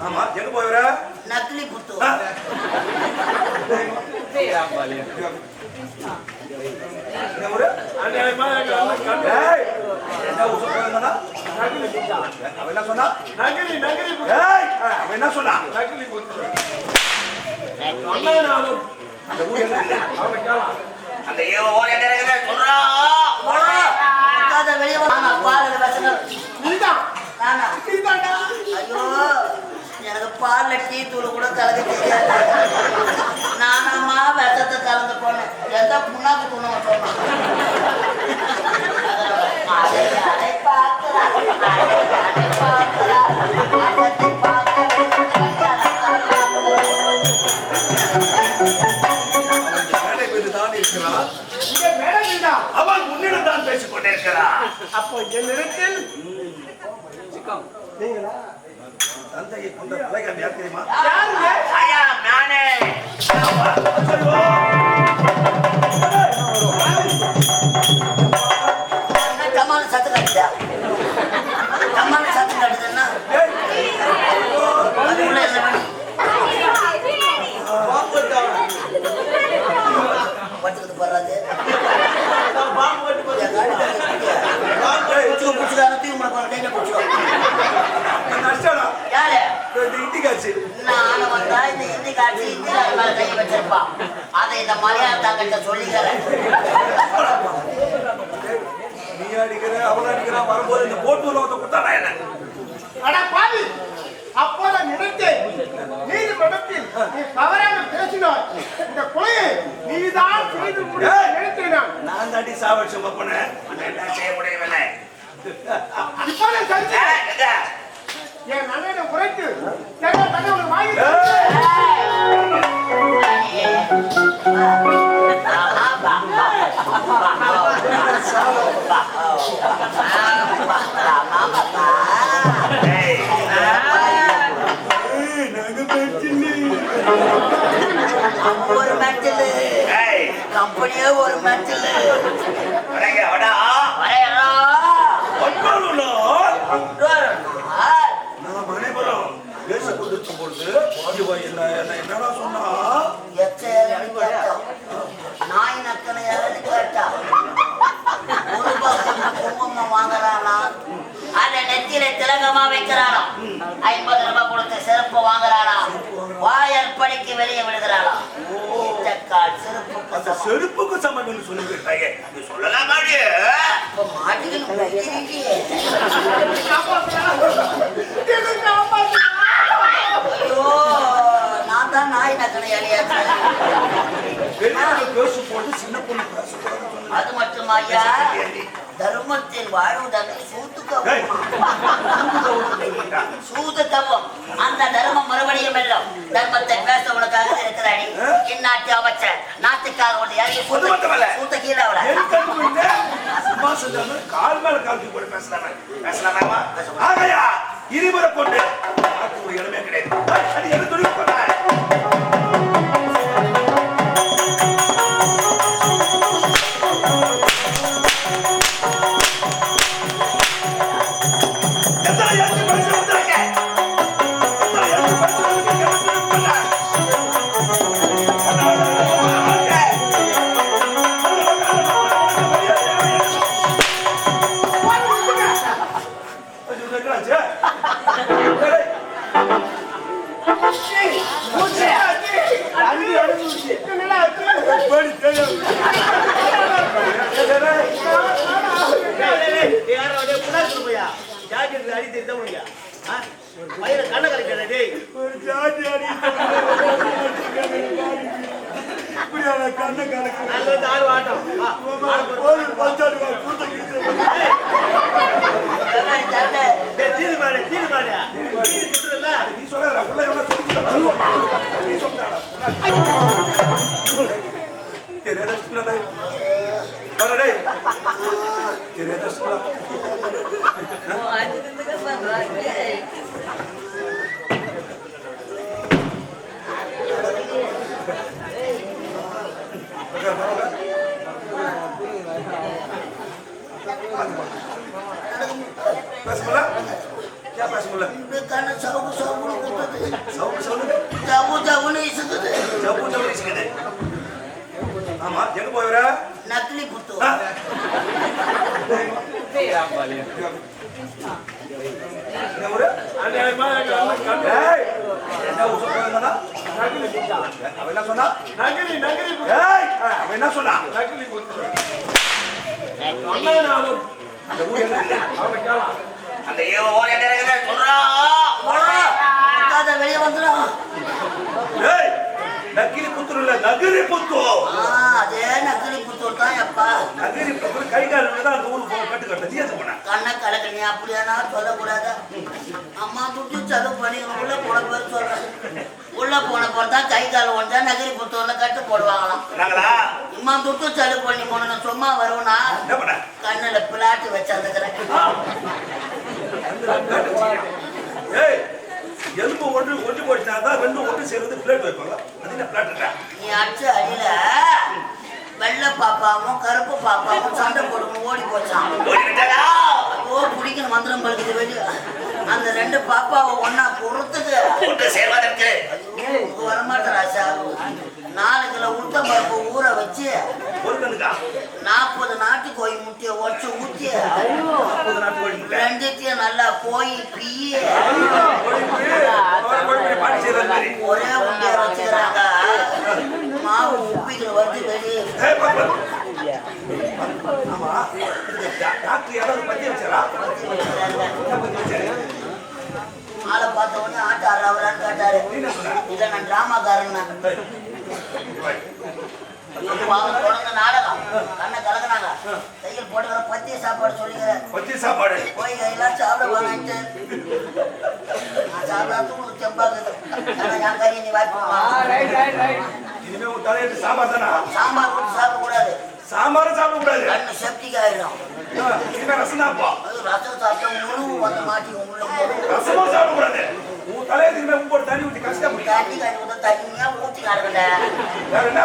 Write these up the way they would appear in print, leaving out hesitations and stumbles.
ஆமா எங்க போயிற நக்லி புத்து என்ன சொன்னா அந்த வெளியே ஐயோ எனக்கு பால்ல டீ தூள் கூட கலக்க தெரியாது. நானாமா விஷத்தை கலந்து போனேன். எந்த புண்ணாக்கு துணை சொன்னான். அவன் முன்னிடம் தான் பேசிக் கொண்டிருக்கிறான். அப்போ என்னிடத்தில் நீங்களா தந்தையை கொண்ட தலைகாமி யார் தெரியுமா? நானே கம்மான சத்து கட்டுதா கம்மான சத்து கட்டுதுன்னா பட்டுக்கிட்டு போடுறாது அதை இந்த மலையாளத்தாங்கிட்ட சொல்லிக்கிறேன். நீ அடிக்கிற அவன் அடிக்கிற வரும்போது இந்த போட்டு கொடுத்தாடா என்ன அப்போது நினைத்தேன் நீதிமன்றத்தில் நீ தவறாக பேசினாய். இந்த கொலையை நீதான் செய்து நினைத்தேன். நான் தாண்டி சாவடிச்சு போனேன். என்ன செய்ய முடியவில்லை. இப்போது சரி என் அண்ணனை உரைத்து தகவல் வாங்கி ஒரு மெட்டல் கம்பெனியே ஒரு மெட்டல் நாம் அனைவரும் பேச கொண்டிருக்கும் பொழுது என்னடா சொன்னா நாய் நக்கனையான்னு கேட்டா ஒரு குங்குமம் வாங்குறானா அதை நெத்தியில திலகமா வைக்கிறானா 50 ரூபாய் கொடுத்த செருப்பு வாங்குறானா வாயற்படிக்கு வெளியே விடுகிறானா அந்த செருப்புக்கு சமம் சொல்லிவிட்டாயே சொல்லலாம் ஐயோ நான் தான் நாய் நக்கனையாளியா பேசு போட்டு சின்ன பொண்ணு பேசக்கூடாது. அது மட்டும் ஐயா தர்மத்தில் வாழ்வதற்கு சூதுக்கவும் அந்த தர்மம் மறுபடியும் எல்லாம் தர்மத்தை பேச உனக்காக இருக்கிறாடி இந்நாட்டு அமைச்சர் நாட்டுக்காக சூத்த கீழே கால் மேல கால் போட்டு பேசலாமா ஆகையா இருமுறை கொண்டு ஒரு இடமே கிடையாது. நீ சொல்ல தெரியாத சொல்லலாம். பேச முடியல? ஏன் பேச முடியல? கண்ணு சவுக்கு சவுக்குன்னு குத்துது. சவுக்கு சவுக்கு ஜவு ஜவுன்னு இசுக்குது. ஜவ்வு ஜவ்வு இருக்குது. ஆமா, எங்க போய் வர? நக்கிலி புத்து. என்ன ஊரு? ஏய், என்ன ஊர் சொல்றாங்கடா? அவன் என்ன சொன்னா? ஏய், அவன் என்ன சொன்னா? அந்த ஊர் எங்க இருக்கு? அந்த ஓர் என்ன சொல்றா வெளியே வந்துடும். ஏய், நக்கிலி புத்தூர் இல்ல, நகிரி புத்தூர். அதே நக்கிலி புத்தூர் தான் எப்பா. நகிரி புத்தூர் கை கால் தான் அந்த ஊருக்கு கட்டு கட்ட தீர்த்து போன. கண்ணை கலக்க நீ அப்படியானா சொல்லக்கூடாது. அம்மா துட்டு செலவு பண்ணி உள்ள போன பேர் சொல்றேன். உள்ள போன போது தான் கை கால் ஒன்றா நகிரி புத்தூர்ல கட்டு போடுவாங்களாம். நாங்களா அம்மா துட்டு செலவு பண்ணி போன சும்மா வருவனா என்ன பண்ண? கண்ணுல பிளாட்டு வச்சிருந்துக்கிறேன். ஏய், எலும்பு ஒன்று போச்சுனா தான் ரெண்டு ஒன்று சேர்ந்து பிளேட் வைப்பாங்க. அது என்ன பிளேட்? நீ அடிச்ச அடியில வெள்ளை பாப்பாவும் கருப்பு பாப்பாவும் சண்டை போடுவோம் ஓடி போச்சான். ஐயோ பிடிக்கணும் மந்திரம் பழுக்குது வெளியே. அந்த ரெண்டு பாப்பாவை ஒன்னா பொறுத்துக்கு சேர்வதற்கு வரமாட்டேன் ராசா. 4 கிலோ உளுத்தம் பருப்பு ஊற வச்சு 40 நாட்டு கோழி முட்டையை உடச்சு ஊத்தி ரெண்டுத்தையும் நல்லா போய் பீய ஒரே உண்டையா வச்சுக்கிறாங்க. மாவு உப்பிகள் வந்து வெளியே ஆளை பார்த்த உடனே ஆட்ட ஆடுறவரான்னு கேட்டாரு. இதை நான் டிராமாக்காரன் தொடர்ந்து நாடகம் கண்ணை கலக்குனாங்க. கையில் போட்டுக்கிற பத்திய சாப்பாடு சொல்லிக்கிறேன். பத்திய சாப்பாடு போய் எல்லாம் சாப்பிட போனான்ட்டு நான் சாப்பிடா தூணு செம்பாக்குது. என் கறி நீ வாய்ப்புமா? இனிமே உன் தலையிட்டு சாம்பார் தானா? சாம்பார் போட்டு சாப்பிடக்கூடாது. சாம்பாரும் சாப்பிடக்கூடாது. கண்ணு செப்டிக் ஆயிடும். இனிமே ரசம் தான்ப்பா. அது ரசம் சாப்பிட்டா முழு வந்து மாட்டி உள்ள ரசமும் சாப்பிடக்கூடாது. உன் தலையில இனிமே உங்க தண்ணி ஊற்றி கஷ்டப்பட்டு தண்ணி கறி ஊற்ற தண்ணியா ஊற்றி கிடக்கல. வேற என்ன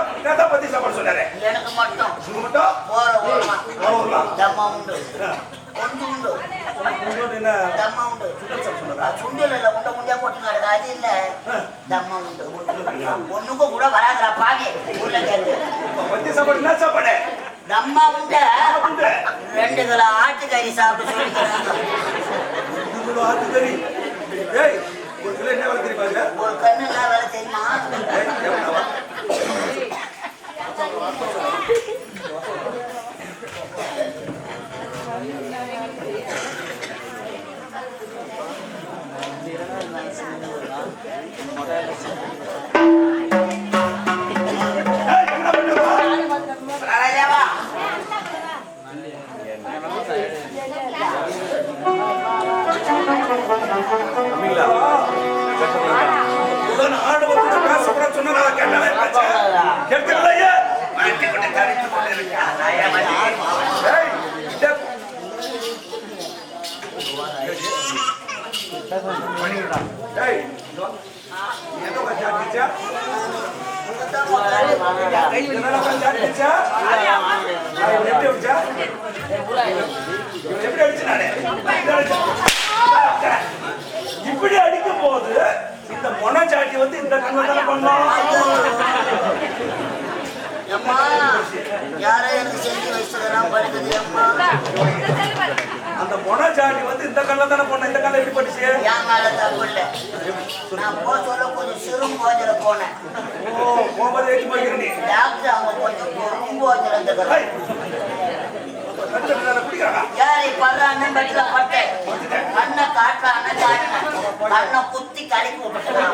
பத்தி சாப்பாடு சொன்னாரு? எனக்கு மட்டும் உங்க மட்டும் போற ஊர்மா ஊர்லாம் தம்மா உண்டு ஒன்று உண்டு என்ன தம்மா உண்டு. சுண்டல் இல்ல உண்டை முண்டியா போட்டு கிடக்கு. அது இல்ல தம்மா உண்டு. ஒண்ணுக்கு கூட வராதுடா பாவி. உள்ள கேள்வி பத்தி சாப்பாடு என்ன சாப்பாடு? தம்மா உண்டு. 2 கிலோ ஆட்டுக்கறி சாப்பிட்டு சொல்லிக்கிறாங்க. 2 கிலோ ஆட்டுக்கறி. ஏய், 1 கிலோ என்ன விலை தெரியுமா? ஒரு கண்ணு என்ன வேலை தெரியுமா? இப்படி அடிக்கும் போது இந்த மொனச்சாட்டி வந்து இந்த கண்ணை பண்ணோம். அம்மா யாரோ எனக்கு செஞ்சு வச்சுதான் படுக்குது. அம்மா அந்த மொனச்சாட்டி வந்து இந்த கண்ணை தானே பண்ண. இந்த கண்ணை எப்படி படிச்சு? என் மேல தப்பு இல்லை. நான் சொல்ல கொஞ்சம் சிறும் போஜல போனேன். போகும்போது ஏற்றி போய்க்கிறேன். நீ டாக்டர் அவங்க கொஞ்சம் பெரும் போஜல இருந்துக்கிறாங்க. யாரை படுறான்னு பட்டில பட்டேன். கண்ணை காட்டுறான்னு காட்டினேன். கண்ணை குத்தி கலக்கி விட்டுட்டான்.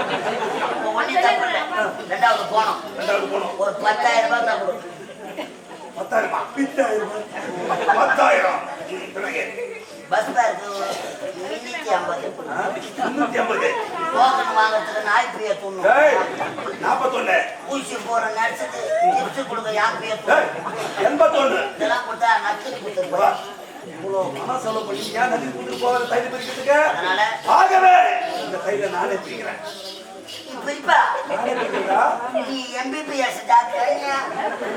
ஒண்ணு தப்பு இல்லை. 2வது போனோம். ஒரு 10,000 ரூபாய் தான் கொடுக்கும். 10,000 10,000 பஸ் பேருக்கு 350. 350. டோக்கன் வாங்குறதுக்கு நாய் பிரியா தூணும். ஏய் 41. ஊசி போற நர்ஸுக்கு டிப்ஸ் கொடுக்க யார் பிரியா ஏய் தூணும். 81. இதெல்லாம் கொடுத்தா நச்சு கொடுத்துருப்பா. இவ்வளோ பணம் செலவு பண்ணி ஏன் நதி கொடுத்துட்டு போகிற தையல் பிரிக்கிறதுக்கு? அதனால ஆகவே இந்த தையில நானே பிரிக்கிறேன். பிரிப்பா நானே பிரிக்கிறா? நீ எம்பிபிஎஸ் டாக்டர்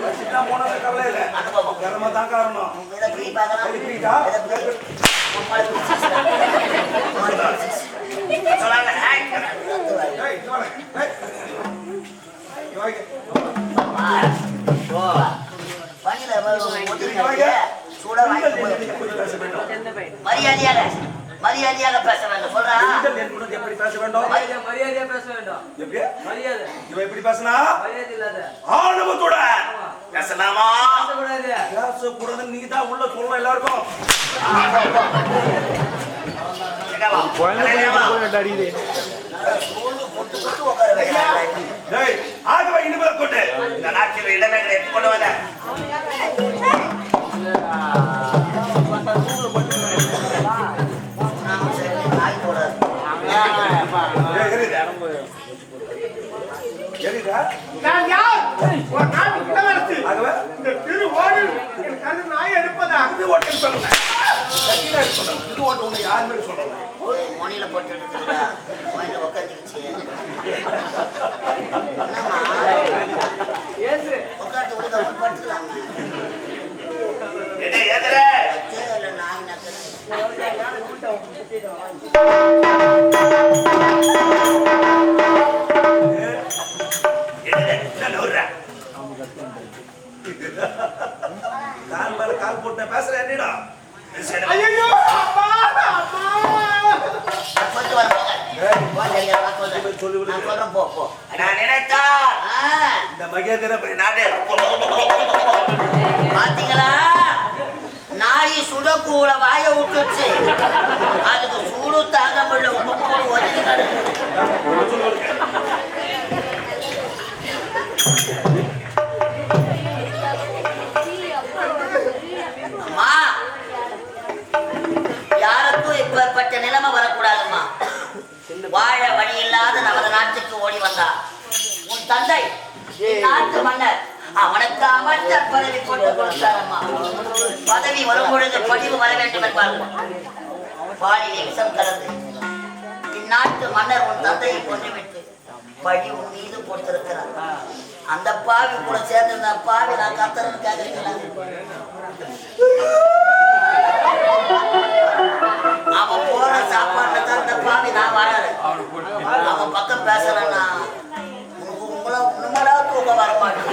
வச்சுட்டா போனது கவலை இல்லை. அனுபவம் கர்ம தான் காரணம். இதை பிரிப்பாங்க தையல் பிரிக்கா? ஏய், இங்க வாங்க. ஏய். இங்க வாங்க. பணியில சூடா பெண்கள் வாங்கி என்னுடன் எப்படி பேச வேண்டும்? மரியாதையாக பேச வேண்டும் சொல்றா. பெண்கள் என்னுடன் எப்படி பேச வேண்டும்? மரியாதையா பேச வேண்டும். எப்படி? மரியாதை இவன் எப்படி பேசினா? மரியாதை இல்லாத ஆணவத்தோட பேசலாமா? பேசக்கூடாது. பேசக்கூடாதுன்னு நீ தான் உள்ள சொல்லணும் எல்லாருக்கும். சூடு போட்டு போட்டு உட்கார வைக்கிறாங்க. டேய், ஆகவே இனிமேல் கொண்டு இந்த நாட்டில் இடமே எடுத்துக்கொண்டு வர. நாம சரி நாய் போடாது. எரிதா? நான் யார்? ஒரு நாட்டு இளவரசி. ஆகவே இந்த திருவோடில் என் கரு நாய் எடுப்பதா? இது ஓட்டுன்னு சொல்லுங்க. சத்தியமா இது சொல்லுங்க. இது ஓட்டு உனக்கு யாருமே சொல்லல. மொழியில போட்டு எடுத்துக்கிட்டா மொழியில உட்காந்துக்கிச்சு. என்னம்மா ஏசு உட்காந்து விடுக்க படுத்துக்கலாம். என்ன ஏதுற? தேவையில்ல நாய் நக்கல். என்ன நவுற? கால் மேல கால் போட்டு பேசுற என்னடா? ஐயையோ, அப்பா, அப்பா. சொல்லிட்டு வர போங்க. நான் சொல்றேன் போ போ. நான் நினைத்தா இந்த மகேந்திர நாடு பாத்தீங்களா நாய் சுடக்கூட வாய விட்டுச்சு. அதுக்கு சூடு தாங்க முடியல. உப்பு ஒதுக்கி அம்மா யாருக்கும் இப்பேற்பட்ட நிலைமை வரக்கூடாதும்மா. வாழ வழி இல்லாத நமது நாட்டுக்கு ஓடி வந்தார் உன் தந்தை நாட்டு மன்னர். அவனுக்கு அமைச்சர் பதவி போட்டு கொடுத்தாரம்மா. பதவி வரும் பொழுது படிவு வர வேண்டும் என்பார்கள். பாலிலே விஷம் கலந்து இந்நாட்டு மன்னர் உன் தந்தையை கொண்டுவிட்டு படி உன் மீது போட்டிருக்கிறார். அந்த பாவி கூட சேர்ந்து பாவி நான் கத்தரன்னு கேட்கிறீங்களா? அவன் போற சாப்பாடுல தான் அந்த பாவி நான் வராது. அவன் பக்கம் பேசலன்னா உங்களா தூக்கம் வர மாட்டேன்.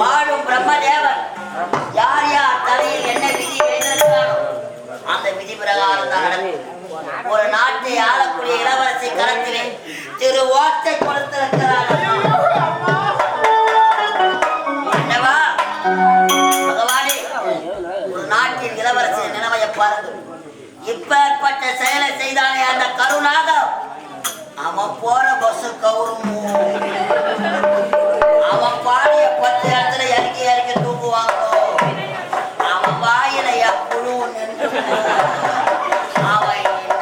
வாழும் பிரம்மதேவன் யார் யார் தலையில் என்ன விதி எழுதியிருக்காரோ அந்த விதி பிரகாரம் தான் நடக்கும். ஒரு நாட்டை ஆளக்கூடிய இளவரசி கரத்திலே திரு ஓட்டை கொடுத்திருக்கிறார். என்னவா பகவானே, ஒரு நாட்டின் இளவரசியின் நிலைமையை பாருங்கள். இப்பேற்பட்ட செயலை செய்தானே அந்த கருணாகம். அவன் போற பஸ் கவுரும். அவன் பாடிய 10 இடத்துல இறக்கி இறக்கி தூக்குவாங்களோ. அவன் வாயில புழு நின்று அவன் என்ன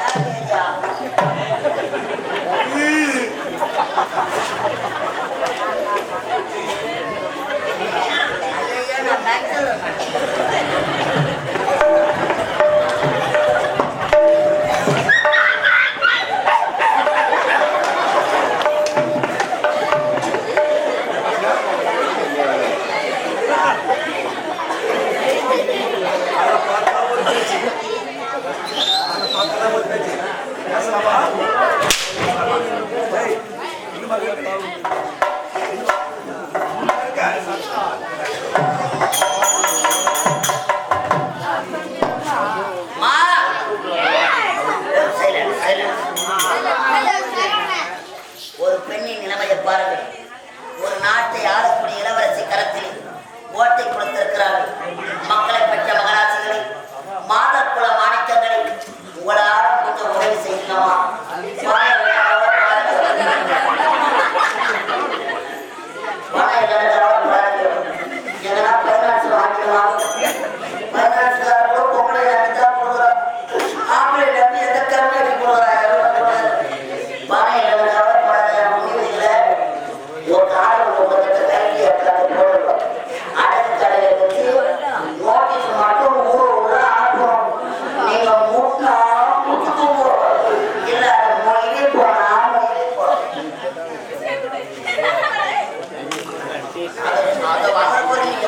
அதை வாங்குற போது நீங்க